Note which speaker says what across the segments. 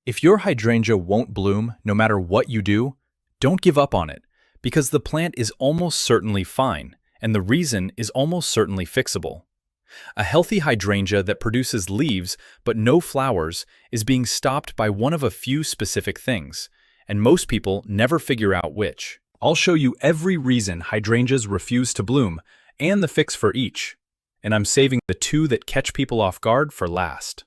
Speaker 1: If your hydrangea won't bloom no matter what you do, don't give up on it, because the plant is almost certainly fine, and the reason is almost certainly fixable. A healthy hydrangea that produces leaves but no flowers is being stopped by one of a few specific things, and most people never figure out which. I'll show you every reason hydrangeas refuse to bloom and the fix for each, and I'm saving the two that catch people off guard for last.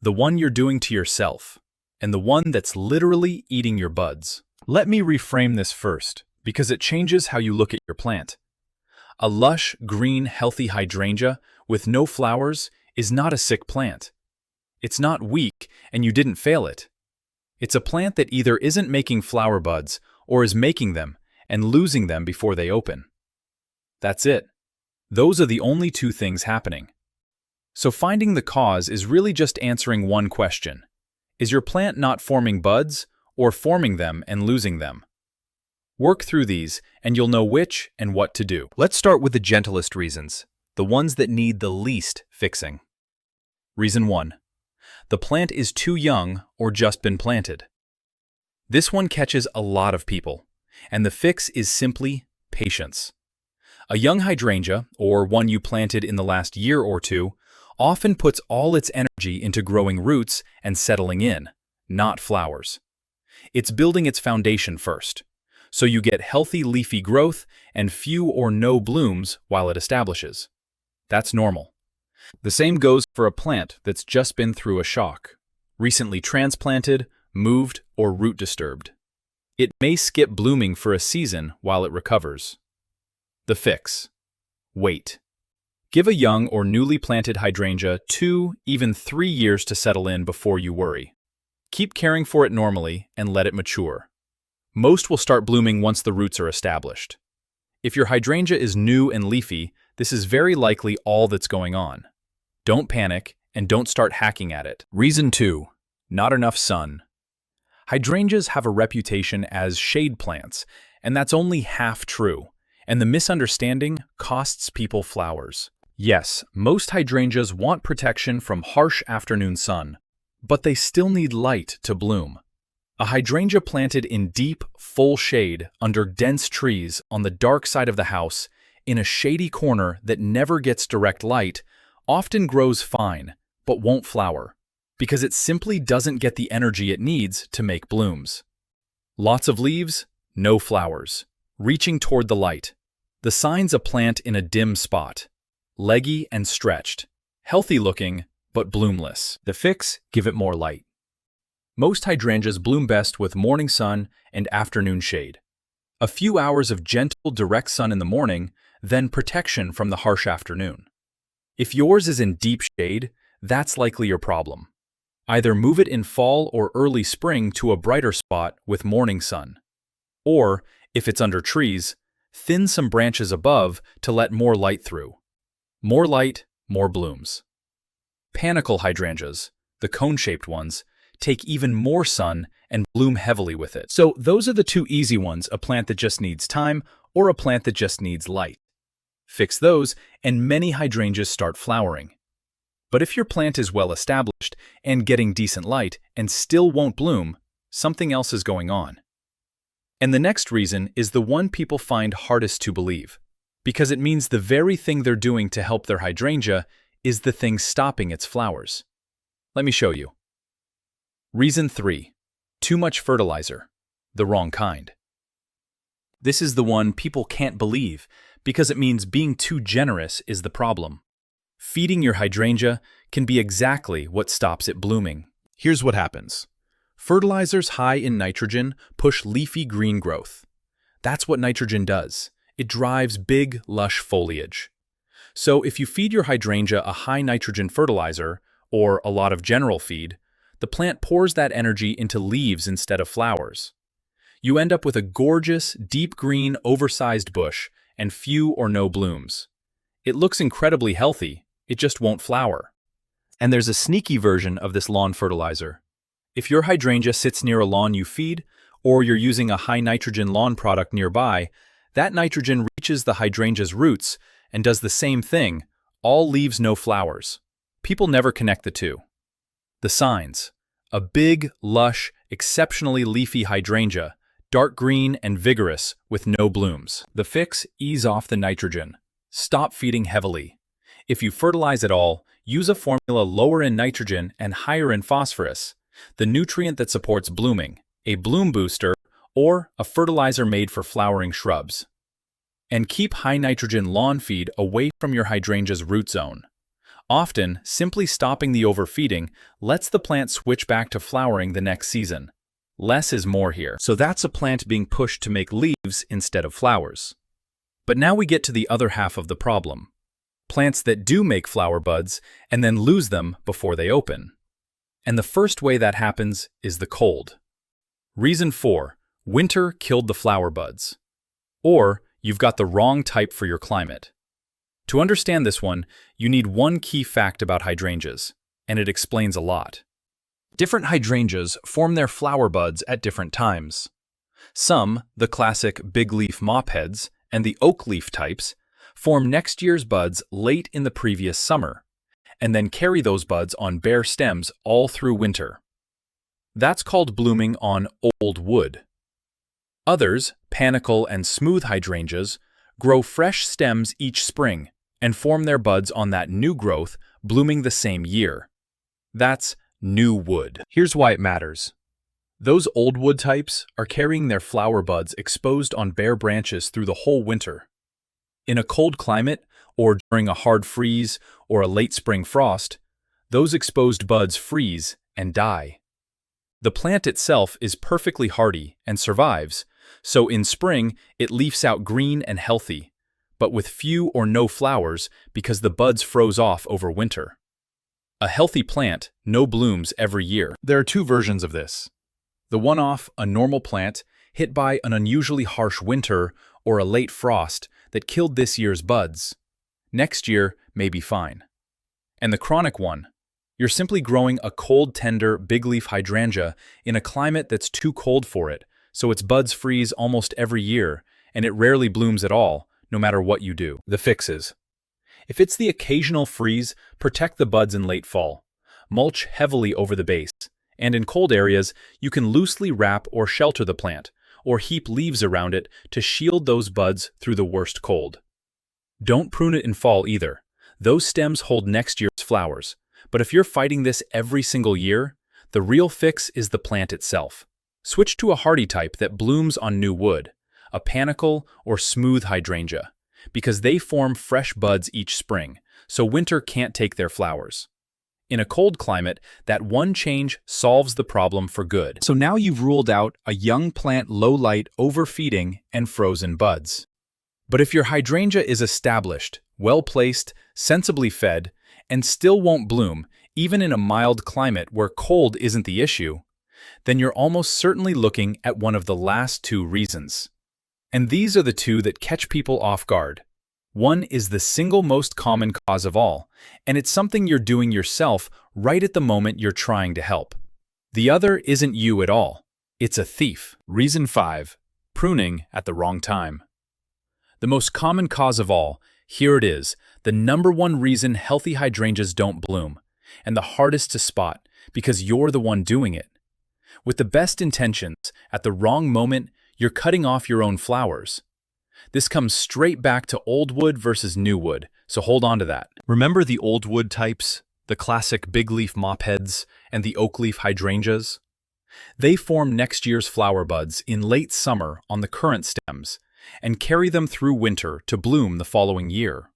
Speaker 1: The one you're doing to yourself, and the one that's literally eating your buds. Let me reframe this first, because it changes how you look at your plant. A lush, green, healthy hydrangea with no flowers is not a sick plant. It's not weak, and you didn't fail it. It's a plant that either isn't making flower buds or is making them and losing them before they open. That's it. Those are the only two things happening. So finding the cause is really just answering one question. Is your plant not forming buds, or forming them and losing them? Work through these, and you'll know which and what to do. Let's start with the gentlest reasons, the ones that need the least fixing. Reason 1. The plant is too young or just been planted. This one catches a lot of people, and the fix is simply patience. A young hydrangea, or one you planted in the last year or two, often puts all its energy into growing roots and settling in, not flowers. It's building its foundation first, so you get healthy leafy growth and few or no blooms while it establishes. That's normal. The same goes for a plant that's just been through a shock, recently transplanted, moved, or root disturbed. It may skip blooming for a season while it recovers. The fix. Wait. Give a young or newly planted hydrangea 2, even 3 years to settle in before you worry. Keep caring for it normally and let it mature. Most will start blooming once the roots are established. If your hydrangea is new and leafy, this is very likely all that's going on. Don't panic and don't start hacking at it. Reason 2. Not enough sun. Hydrangeas have a reputation as shade plants, and that's only half true, and the misunderstanding costs people flowers. Yes, most hydrangeas want protection from harsh afternoon sun, but they still need light to bloom. A hydrangea planted in deep, full shade under dense trees on the dark side of the house, in a shady corner that never gets direct light, often grows fine, but won't flower, because it simply doesn't get the energy it needs to make blooms. Lots of leaves, no flowers, reaching toward the light. The sign's a plant in a dim spot. Leggy and stretched, healthy looking, but bloomless. The fix, give it more light. Most hydrangeas bloom best with morning sun and afternoon shade. A few hours of gentle, direct sun in the morning, then protection from the harsh afternoon. If yours is in deep shade, that's likely your problem. Either move it in fall or early spring to a brighter spot with morning sun. Or, if it's under trees, thin some branches above to let more light through. More light, more blooms. Panicle hydrangeas, the cone-shaped ones, take even more sun and bloom heavily with it. So those are the two easy ones, a plant that just needs time or a plant that just needs light. Fix those and many hydrangeas start flowering. But if your plant is well established and getting decent light and still won't bloom, something else is going on. And the next reason is the one people find hardest to believe, because it means the very thing they're doing to help their hydrangea is the thing stopping its flowers. Let me show you. Reason 3. Too much fertilizer. The wrong kind. This is the one people can't believe, because it means being too generous is the problem. Feeding your hydrangea can be exactly what stops it blooming. Here's what happens. Fertilizers high in nitrogen push leafy green growth. That's what nitrogen does. It drives big, lush foliage. So if you feed your hydrangea a high nitrogen fertilizer, or a lot of general feed, the plant pours that energy into leaves instead of flowers. You end up with a gorgeous, deep green, oversized bush and few or no blooms. It looks incredibly healthy, it just won't flower. And there's a sneaky version of this lawn fertilizer. If your hydrangea sits near a lawn you feed, or you're using a high nitrogen lawn product nearby, that nitrogen reaches the hydrangea's roots and does the same thing, all leaves no flowers. People never connect the two. The signs. A big, lush, exceptionally leafy hydrangea, dark green and vigorous with no blooms. The fix: ease off the nitrogen. Stop feeding heavily. If you fertilize at all, use a formula lower in nitrogen and higher in phosphorus, the nutrient that supports blooming, a bloom booster, or a fertilizer made for flowering shrubs. And keep high nitrogen lawn feed away from your hydrangea's root zone. Often, simply stopping the overfeeding lets the plant switch back to flowering the next season. Less is more here. So that's a plant being pushed to make leaves instead of flowers. But now we get to the other half of the problem. Plants that do make flower buds and then lose them before they open. And the first way that happens is the cold. Reason 4. Winter killed the flower buds. Or you've got the wrong type for your climate. To understand this one, you need one key fact about hydrangeas, and it explains a lot. Different hydrangeas form their flower buds at different times. Some, the classic big leaf mopheads and the oak leaf types, form next year's buds late in the previous summer, and then carry those buds on bare stems all through winter. That's called blooming on old wood. Others, panicle and smooth hydrangeas, grow fresh stems each spring and form their buds on that new growth blooming the same year. That's new wood. Here's why it matters. Those old wood types are carrying their flower buds exposed on bare branches through the whole winter. In a cold climate, or during a hard freeze or a late spring frost, those exposed buds freeze and die. The plant itself is perfectly hardy and survives, so in spring it leaves out green and healthy, but with few or no flowers because the buds froze off over winter. A healthy plant, no blooms every year. There are two versions of this. The one-off, a normal plant, hit by an unusually harsh winter or a late frost that killed this year's buds. Next year may be fine. And the chronic one, you're simply growing a cold, tender, big leaf hydrangea in a climate that's too cold for it, so its buds freeze almost every year, and it rarely blooms at all, no matter what you do. The fixes. If it's the occasional freeze, protect the buds in late fall. Mulch heavily over the base, and in cold areas, you can loosely wrap or shelter the plant, or heap leaves around it to shield those buds through the worst cold. Don't prune it in fall either. Those stems hold next year's flowers. But if you're fighting this every single year, the real fix is the plant itself. Switch to a hardy type that blooms on new wood, a panicle or smooth hydrangea, because they form fresh buds each spring, so winter can't take their flowers. In a cold climate, that one change solves the problem for good. So now you've ruled out a young plant low-light overfeeding and frozen buds. But if your hydrangea is established, well-placed, sensibly fed, and still won't bloom, even in a mild climate where cold isn't the issue, then you're almost certainly looking at one of the last two reasons. And these are the two that catch people off guard. One is the single most common cause of all, and it's something you're doing yourself right at the moment you're trying to help. The other isn't you at all. It's a thief. Reason 5. Pruning at the wrong time. The most common cause of all, here it is, the number one reason healthy hydrangeas don't bloom, and the hardest to spot because you're the one doing it. With the best intentions, at the wrong moment, you're cutting off your own flowers. This comes straight back to old wood versus new wood, so hold on to that. Remember the old wood types, the classic big leaf mopheads, and the oak leaf hydrangeas? They form next year's flower buds in late summer on the current stems, and carry them through winter to bloom the following year.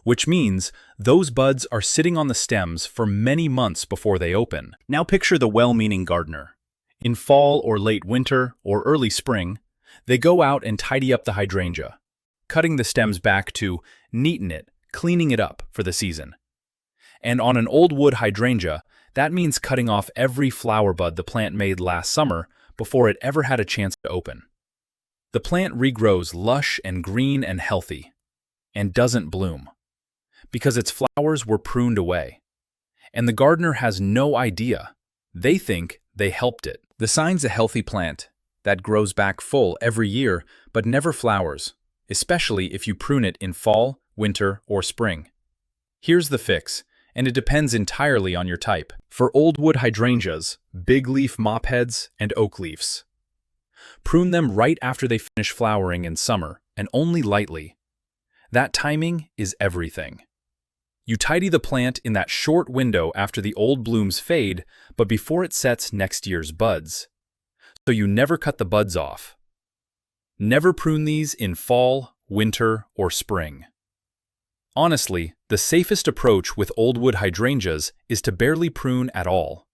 Speaker 1: Which means those buds are sitting on the stems for many months before they open. Now picture the well-meaning gardener. In fall or late winter or early spring, they go out and tidy up the hydrangea, cutting the stems back to neaten it, cleaning it up for the season. And on an old wood hydrangea, that means cutting off every flower bud the plant made last summer before it ever had a chance to open. The plant regrows lush and green and healthy, and doesn't bloom, because its flowers were pruned away. And the gardener has no idea. They think they helped it. The sign's a healthy plant that grows back full every year but never flowers, especially if you prune it in fall, winter, or spring. Here's the fix, and it depends entirely on your type. For old wood hydrangeas, big leaf mopheads, and oak leaves, prune them right after they finish flowering in summer, and only lightly. That timing is everything. You tidy the plant in that short window after the old blooms fade, but before it sets next year's buds. So you never cut the buds off. Never prune these in fall, winter, or spring. Honestly, the safest approach with old wood hydrangeas is to barely prune at all.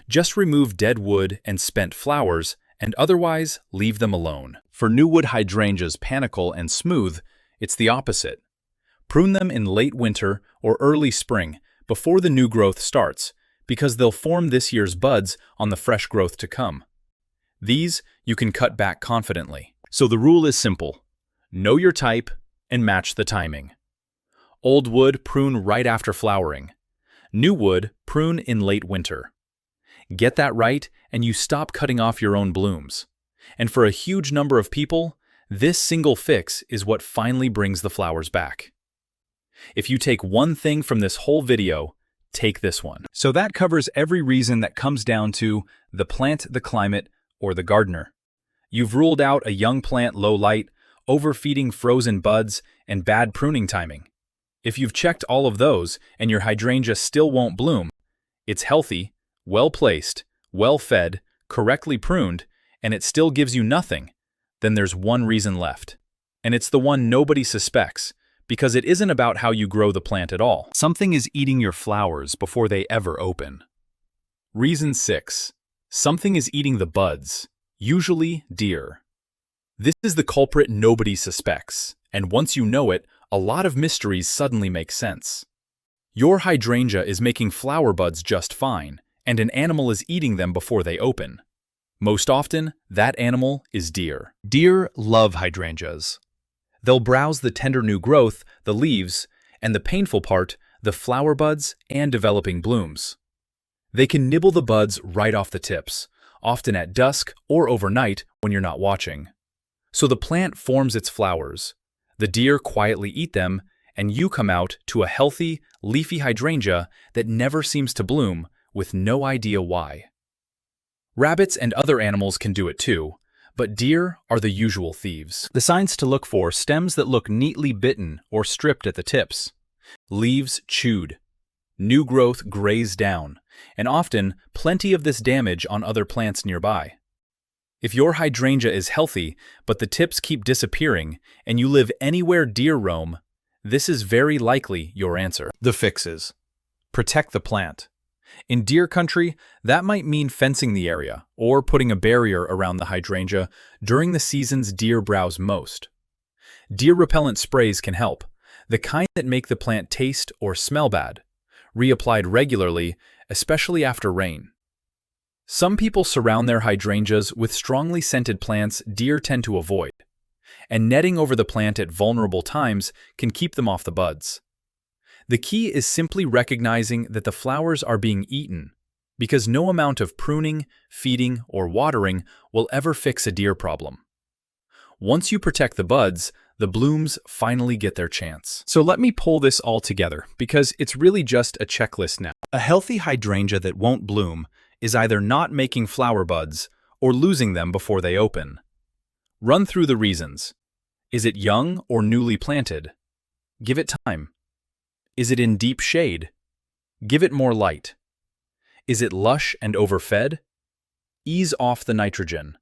Speaker 1: Just remove dead wood and spent flowers, and otherwise leave them alone. For new wood hydrangeas panicle and smooth, it's the opposite. Prune them in late winter or early spring before the new growth starts, because they'll form this year's buds on the fresh growth to come. These you can cut back confidently. So the rule is simple. Know your type and match the timing. Old wood, prune right after flowering. New wood, prune in late winter. Get that right, and you stop cutting off your own blooms. And for a huge number of people, this single fix is what finally brings the flowers back. If you take one thing from this whole video, take this one. So that covers every reason that comes down to the plant, the climate, or the gardener. You've ruled out a young plant low light, overfeeding frozen buds, and bad pruning timing. If you've checked all of those and your hydrangea still won't bloom, it's healthy, well-placed, well-fed, correctly pruned, and it still gives you nothing, then there's one reason left. And it's the one nobody suspects, because it isn't about how you grow the plant at all. Something is eating your flowers before they ever open. Reason 6. Something is eating the buds, usually deer. This is the culprit nobody suspects, and once you know it, a lot of mysteries suddenly make sense. Your hydrangea is making flower buds just fine, and an animal is eating them before they open. Most often, that animal is deer. Deer love hydrangeas. They'll browse the tender new growth, the leaves, and the painful part, the flower buds and developing blooms. They can nibble the buds right off the tips, often at dusk or overnight when you're not watching. So the plant forms its flowers. The deer quietly eat them, and you come out to a healthy, leafy hydrangea that never seems to bloom, with no idea why. Rabbits and other animals can do it too, but deer are the usual thieves. The signs to look for: stems that look neatly bitten or stripped at the tips, leaves chewed, new growth grazed down, and often plenty of this damage on other plants nearby. If your hydrangea is healthy, but the tips keep disappearing, and you live anywhere deer roam, this is very likely your answer. The fixes. Protect the plant. In deer country, that might mean fencing the area or putting a barrier around the hydrangea during the seasons deer browse most. Deer repellent sprays can help, the kind that make the plant taste or smell bad, reapplied regularly, especially after rain. Some people surround their hydrangeas with strongly scented plants deer tend to avoid, and netting over the plant at vulnerable times can keep them off the buds. The key is simply recognizing that the flowers are being eaten, because no amount of pruning, feeding, or watering will ever fix a deer problem. Once you protect the buds, the blooms finally get their chance. So let me pull this all together, because it's really just a checklist now. A healthy hydrangea that won't bloom is either not making flower buds or losing them before they open. Run through the reasons. Is it young or newly planted? Give it time. Is it in deep shade? Give it more light. Is it lush and overfed? Ease off the nitrogen.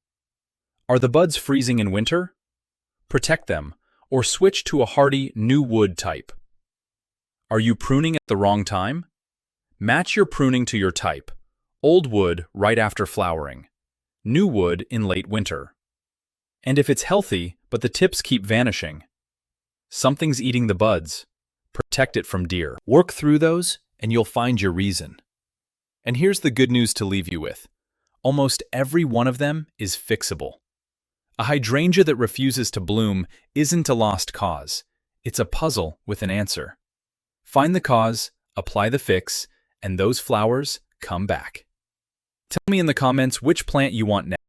Speaker 1: Are the buds freezing in winter? Protect them, or switch to a hardy new wood type. Are you pruning at the wrong time? Match your pruning to your type. Old wood right after flowering. New wood in late winter. And if it's healthy, but the tips keep vanishing, something's eating the buds. Protect it from deer. Work through those, and you'll find your reason. And here's the good news to leave you with. Almost every one of them is fixable. A hydrangea that refuses to bloom isn't a lost cause. It's a puzzle with an answer. Find the cause, apply the fix, and those flowers come back. Tell me in the comments which plant you want next.